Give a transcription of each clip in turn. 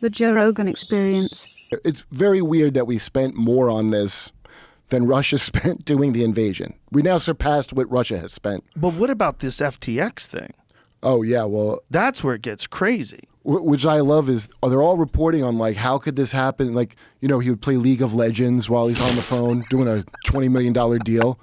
The Joe Rogan Experience. It's very weird that we spent more on this than Russia spent doing the invasion. We now surpassed what Russia has spent. But what about this FTX thing? Oh, yeah, well... That's where it gets crazy. Which I love is, they're all reporting on, like, how could this happen? Like, you know, he would play League of Legends while he's on the phone doing a $20 million deal.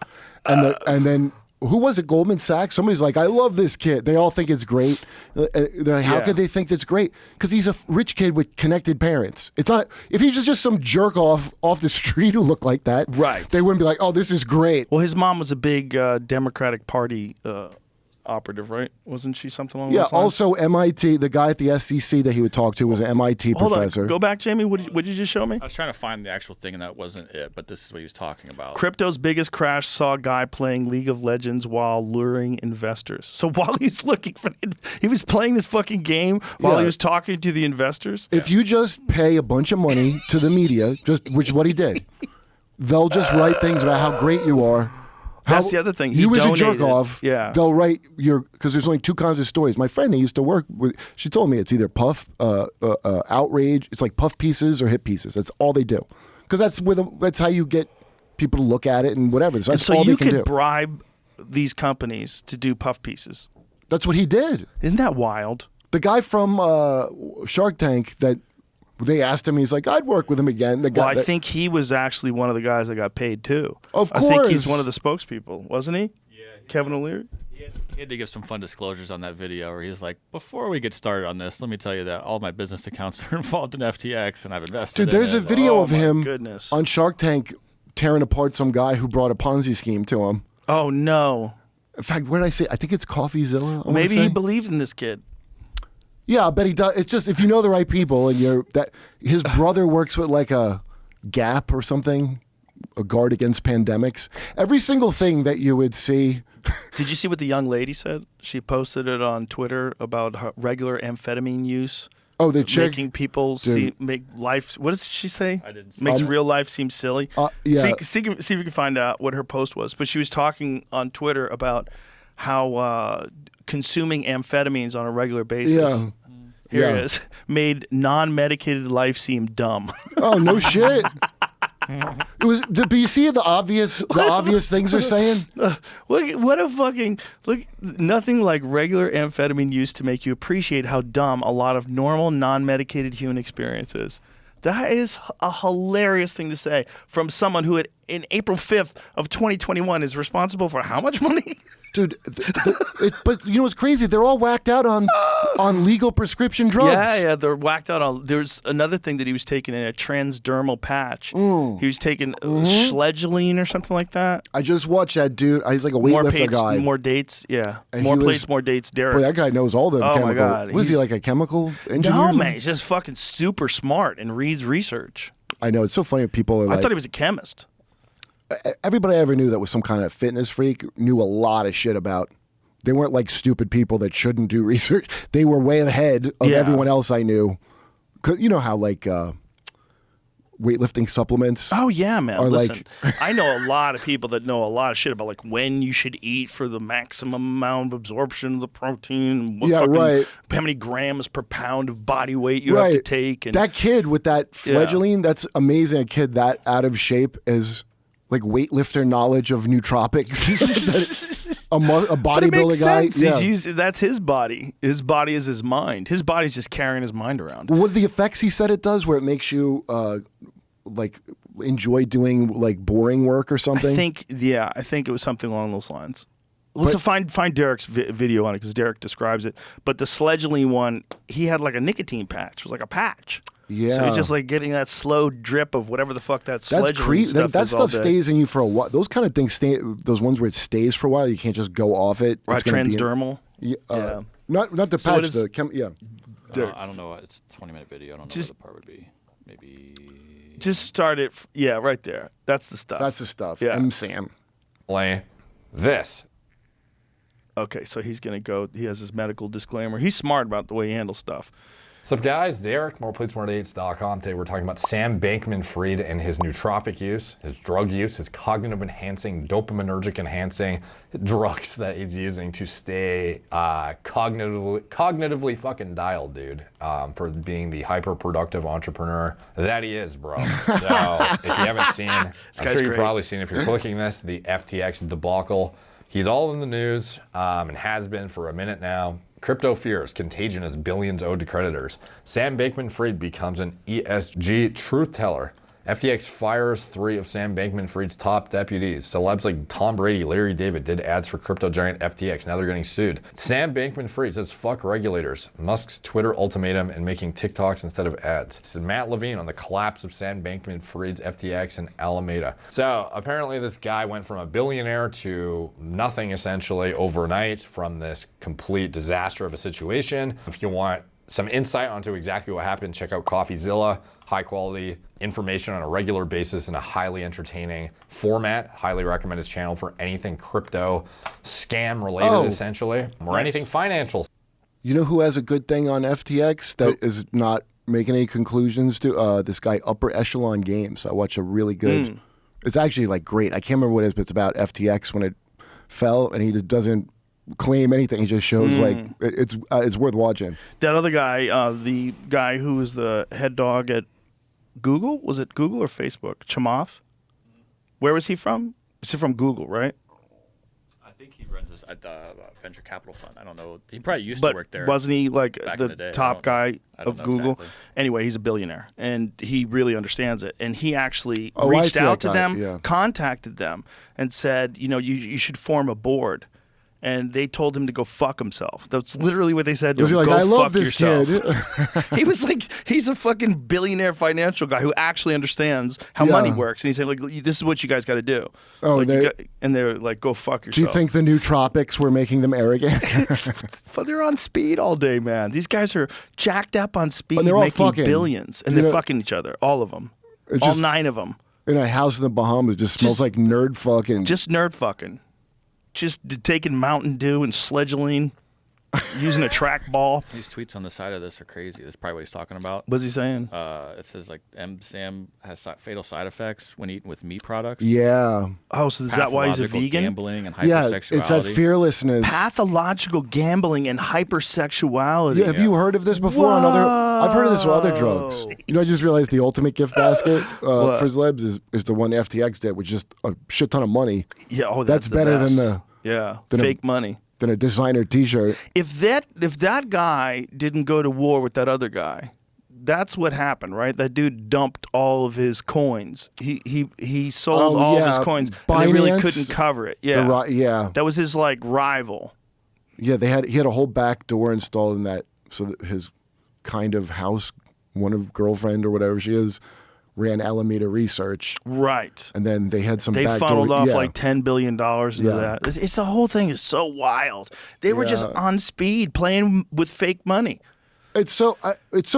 And then... Who was it? Goldman Sachs? Somebody's like, I love this kid. They all think it's great. They're like, how could they think that's great? Because he's a rich kid with connected parents. It's not. If he was just some jerk off the street who looked like that, right? They wouldn't be like, oh, this is great. Well, his mom was a big Democratic Party operative, right? Wasn't she something along those lines? Also MIT, the guy at the SEC that he would talk to was an MIT professor. On. Go back, Jamie. What did you just show me? I was trying to find the actual thing, and that wasn't it, but this is what he was talking about. Crypto's biggest crash saw a guy playing League of Legends while luring investors. So while he's looking for he was playing this fucking game while he was talking to the investors? If you just pay a bunch of money to the media, which is what he did, they'll just write things about how great you are. That's the other thing. He was a jerk off. Yeah. They'll write because there's only two kinds of stories. My friend I used to work with, she told me it's either puff, outrage. It's like puff pieces or hit pieces. That's all they do. Because that's how you get people to look at it and whatever. So that's all they can do. So you could bribe these companies to do puff pieces. That's what he did. Isn't that wild? The guy from Shark Tank that they asked him, he's like, I'd work with him again. I think he was actually one of the guys that got paid too. Of course. I think he's one of the spokespeople, wasn't he? Yeah. Kevin O'Leary? He had to give some fun disclosures on that video where he's like, before we get started on this, let me tell you that all my business accounts are involved in FTX and I've invested Dude, there's a video of him on Shark Tank tearing apart some guy who brought a Ponzi scheme to him. Oh, no. In fact, where did I say? I think it's CoffeeZilla. Maybe he believes in this kid. Yeah, I bet he does. It's just if you know the right people and his brother works with like a Gap or something, a guard against pandemics. Every single thing that you would see. Did you see what the young lady said? She posted it on Twitter about her regular amphetamine use. Oh, the chick making people make life. What does she say? I didn't. Makes real life seem silly. Yeah. See if you can find out what her post was. But she was talking on Twitter about how consuming amphetamines on a regular basis. Yeah. Here it is. Made non-medicated life seem dumb. Oh, no shit. It was. But you see the obvious things they're saying. Look. Nothing like regular amphetamine use to make you appreciate how dumb a lot of normal, non-medicated human experience is. That is a hilarious thing to say from someone who, in April 5th of 2021, is responsible for how much money? Dude, but you know what's crazy? They're all whacked out on legal prescription drugs. Yeah, they're whacked out on. There's another thing that he was taking in a transdermal patch. He was taking schlegeline or something like that. I just watched that dude. He's like a weightlifter guy. More dates, yeah. And more plates, more dates, Derek. Boy, that guy knows all the chemical. My God. Was he like a chemical engineer? No, man. He's just fucking super smart and reads research. I know. It's so funny. People are like... I thought he was a chemist. Everybody I ever knew that was some kind of fitness freak knew a lot of shit about. They weren't like stupid people that shouldn't do research. They were way ahead of everyone else I knew. 'Cause you know how like weightlifting supplements. Oh yeah, man. Listen, I know a lot of people that know a lot of shit about like when you should eat for the maximum amount of absorption of the protein. How many grams per pound of body weight you have to take. And that kid with that fledgling, that's amazing. A kid that out of shape is like weightlifter knowledge of nootropics. A bodybuilder guy. Yeah. That's his body. His body is his mind. His body's just carrying his mind around. What are the effects he said it does where it makes you like enjoy doing like boring work or something? I think it was something along those lines. Let's find Derek's video on it because Derek describes it. But the schlegeline one, he had like a nicotine patch. It was like a patch. Yeah. So he's just like getting that slow drip of whatever the fuck that schlegeline stuff is. That stuff stays in you for a while. Those kind of things stay. Those ones where it stays for a while. You can't just go off it. Right, transdermal. Not the patch. I don't know. It's a 20-minute video. I don't know what the part would be. Maybe. Just start it. Right there. That's the stuff. That's the stuff. Yeah. Sam. Play this. Okay, so he's going to go. He has his medical disclaimer. He's smart about the way he handles stuff. What's up, guys? Derek, moreplates.com. Today we're talking about Sam Bankman-Fried and his nootropic use, his drug use, his cognitive enhancing, dopaminergic enhancing drugs that he's using to stay cognitively fucking dialed, dude, for being the hyper-productive entrepreneur that he is, bro. So if you haven't seen, I'm sure you've probably seen, if you're clicking this, the FTX debacle. He's all in the news and has been for a minute now. Crypto fears contagion as billions owed to creditors. Sam Bankman-Fried becomes an ESG truth teller. FTX fires 3 of Sam Bankman-Fried's top deputies. Celebs like Tom Brady, Larry David did ads for crypto giant FTX. Now they're getting sued. Sam Bankman-Fried says fuck regulators. Musk's Twitter ultimatum and making TikToks instead of ads. This is Matt Levine on the collapse of Sam Bankman-Fried's FTX and Alameda. So apparently this guy went from a billionaire to nothing essentially overnight from this complete disaster of a situation. If you want some insight onto exactly what happened, check out CoffeeZilla. High quality information on a regular basis in a highly entertaining format. Highly recommend his channel for anything crypto scam related, essentially, or anything financial. You know who has a good thing on FTX that is not making any conclusions to? This guy, Upper Echelon Games. I watch a really good, it's actually like great. I can't remember what it is, but it's about FTX when it fell, and he just doesn't claim anything. He just shows like it's worth watching. That other guy, the guy who was the head dog at Google, was it Google or Facebook? Chamath? Where was he from? Was he from Google, right? I think he runs this at the venture capital fund. I don't know. He probably used to work there. Wasn't he like the the top guy of Google? Exactly. Anyway, he's a billionaire, and he really understands it. And he actually I reached see out that to guy, them, yeah. contacted them, and said, you know, you should form a board. And they told him to go fuck himself. That's literally what they said to Was he him. like, Go I love fuck this yourself. kid? He was like, he's a fucking billionaire financial guy who actually understands how Yeah. money works. And he said, like, this is what you guys got to do. Oh, like, they- and they're like, go fuck yourself. Do you think the nootropics were making them arrogant? They're on speed all day, man. These guys are jacked up on speed, And they're all making fucking. billions. And You they're know, fucking each other, all of them. It's All just- 9 of them. In a house in the Bahamas, just smells like nerd fucking. Just nerd fucking. Just taking Mountain Dew and sledgeline, using a trackball. These tweets on the side of this are crazy. That's probably what he's talking about. What's he saying? It says like Sam has fatal side effects when eating with meat products. Yeah. Oh, so is that why he's a Pathological vegan? Gambling and Yeah, hypersexuality. it's that fearlessness. Pathological gambling and hypersexuality. Yeah, have you heard of this before on other? I've heard of this with other drugs. Whoa. You know, I just realized the ultimate gift basket for celebs is the one FTX did, which is just a shit ton of money. Yeah, oh, That's the better best. than fake money. than a designer T-shirt. If that guy didn't go to war with that other guy, that's what happened, right? That dude dumped all of his coins. He sold all of his coins, and they really Binance, couldn't cover it. Yeah, Yeah. that was his like rival. Yeah, he had a whole back door installed in that, so that his kind of house, one of girlfriend or whatever she is, ran Alameda Research, Right. and then they had some. They back funneled door, off yeah. like $10 billion into Yeah. that. It's the whole thing is so wild. They were just Yeah. on speed playing with fake money. It's so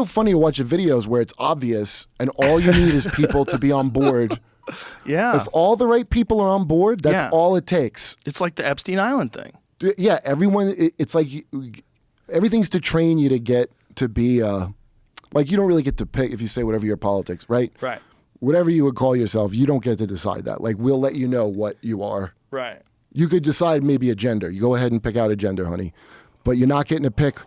funny to watch the videos where it's obvious, and all you need is people to be on board. Yeah. If all the right people are on board, that's Yeah. all it takes. It's like the Epstein Island thing. Yeah, everyone. It's like everything's to train you to get to be. Like you don't really get to pick if you say whatever your politics, right? Right. Whatever you would call yourself, you don't get to decide that. Like we'll let you know what you are. Right. You could decide maybe a gender. You go ahead and pick out a gender, honey, but you're not getting to pick.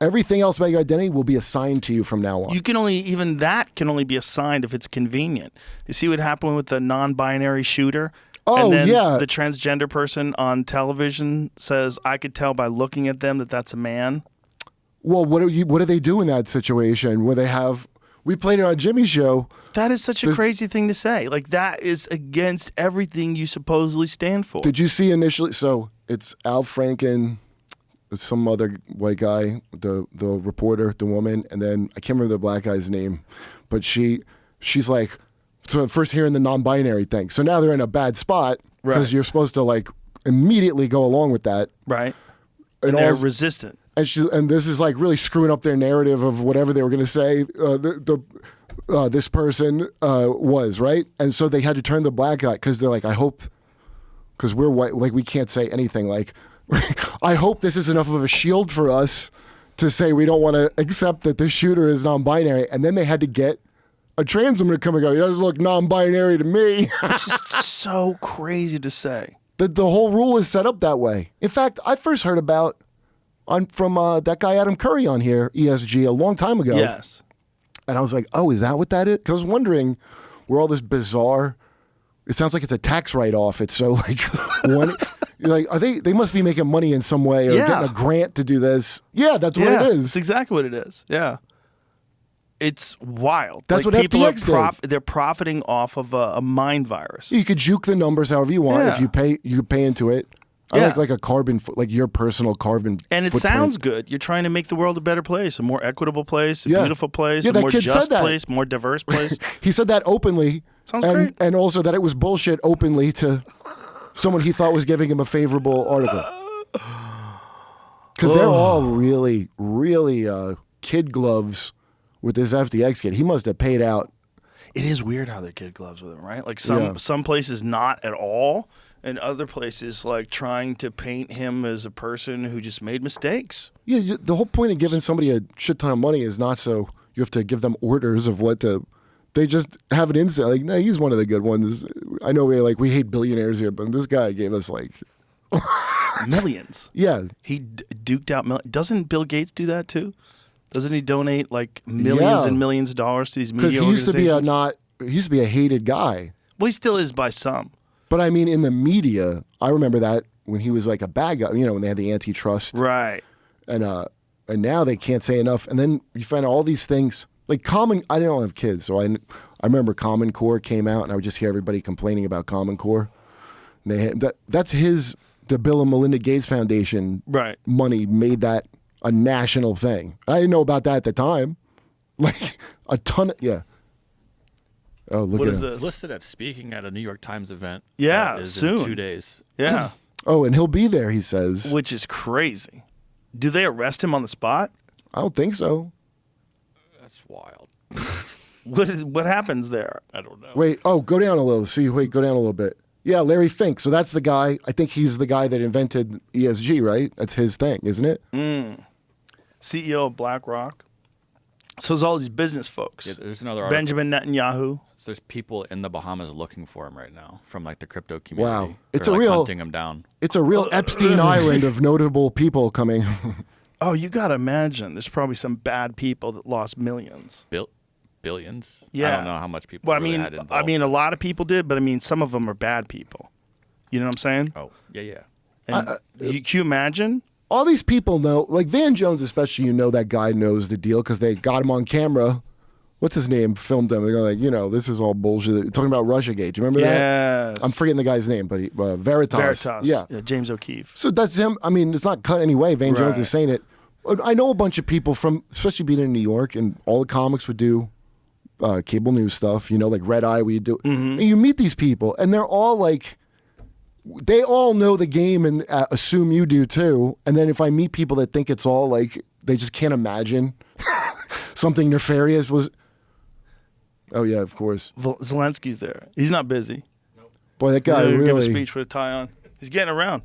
Everything else about your identity will be assigned to you from now on. You can only that can only be assigned if it's convenient. You see what happened with the non-binary shooter? Oh, and then yeah. the transgender person on television says, "I could tell by looking at them that that's a man." Well, what do they do in that situation where they have? We played it on Jimmy's show. That is such a crazy thing to say. Like that is against everything you supposedly stand for. Did you see initially? So it's Al Franken, some other white guy, the reporter, the woman, and then I can't remember the black guy's name, but she's like, so first hearing the non-binary thing. So now they're in a bad spot because Right. you're supposed to like immediately go along with that. Right. And They're all- resistant. And this is like really screwing up their narrative of whatever they were going to say. This person was right, and so they had to turn the black guy because they're like, I hope, because we're white, like we can't say anything. Like, I hope this is enough of a shield for us to say we don't want to accept that the shooter is non-binary, and then they had to get a trans woman to come and go, he doesn't look non-binary to me. It's just so crazy to say. The whole rule is set up that way. In fact, I first heard about from that guy Adam Curry on here, ESG, a long time ago. Yes. And I was like, oh, is that what that is? Because I was wondering where all this bizarre, it sounds like it's a tax write-off. It's so like, like they must be making money in some way or getting a grant to do this. Yeah, that's what it is. That's exactly what it is. Yeah. It's wild. That's what people FTX did. They're profiting off of a mind virus. You could juke the numbers however you want. If you pay into it. I like a carbon, like your personal carbon And it footprint. sounds good. You're trying to make the world a better place, a more equitable place, a beautiful place, a that more kid just said that. place, more diverse place. He said that openly. Sounds great. And also that it was bullshit openly to someone he thought was giving him a favorable article. Because they're all really, really kid gloves with this FTX kid. He must have paid out. It is weird how they kid gloves with him, right? Like some places not at all, and other places like trying to paint him as a person who just made mistakes. Yeah, the whole point of giving somebody a shit ton of money is not so you have to give them orders of what to. They just have an insight. Like, no, he's one of the good ones. I know we hate billionaires here, but this guy gave us like millions. Yeah, he duked out. Doesn't Bill Gates do that too? Doesn't he donate like millions and millions of dollars to these media organizations? Because he used to be a hated guy. Well, he still is by some. But I mean, in the media, I remember that when he was like a bad guy. You know, when they had the antitrust, right? And now they can't say enough. And then you find all these things like Common. I don't have kids, so I remember Common Core came out, and I would just hear everybody complaining about Common Core. And that's the Bill and Melinda Gates Foundation money made that a national thing. I didn't know about that at the time. Like a ton of Oh, look what at is him. this? It's listed at speaking at a New York Times event. Yeah, is soon. In 2 days. Yeah. Oh, and he'll be there, he says. Which is crazy. Do they arrest him on the spot? I don't think so. That's wild. What happens there? I don't know. Wait, go down a little. Go down a little bit. Yeah, Larry Fink. So that's the guy. I think he's the guy that invented ESG, right? That's his thing, isn't it? CEO of BlackRock. So there's all these business folks. Yeah, there's another article. Benjamin Netanyahu. There's people in the Bahamas looking for him right now from like the crypto community. Wow. They're, It's a like, real hunting him down. It's a real Epstein Island of notable people coming. Oh, you got to imagine. There's probably some bad people that lost millions. Billions? Yeah. I don't know how much people Well, really had involved. I mean, a lot of people did, but I mean, some of them are bad people. You know what I'm saying? Oh, yeah. And can you imagine? All these people know, like Van Jones especially, that guy knows the deal because they got him on camera. What's his name? Filmed them. They're like, this is all bullshit. Talking about Russiagate. Do you remember that? Yes. I'm forgetting the guy's name, but Veritas. Yeah, James O'Keefe. So that's him. I mean, it's not cut any way. Van Jones is saying it. I know a bunch of people from, especially being in New York, and all the comics would do cable news stuff, like Red Eye, we do. And you meet these people, and they're all like, they all know the game and assume you do too. And then if I meet people that think it's all like, they just can't imagine something nefarious was. Oh, yeah, of course. Zelensky's there. He's not busy. Boy, that guy He'll really. give a speech with a tie on. He's getting around.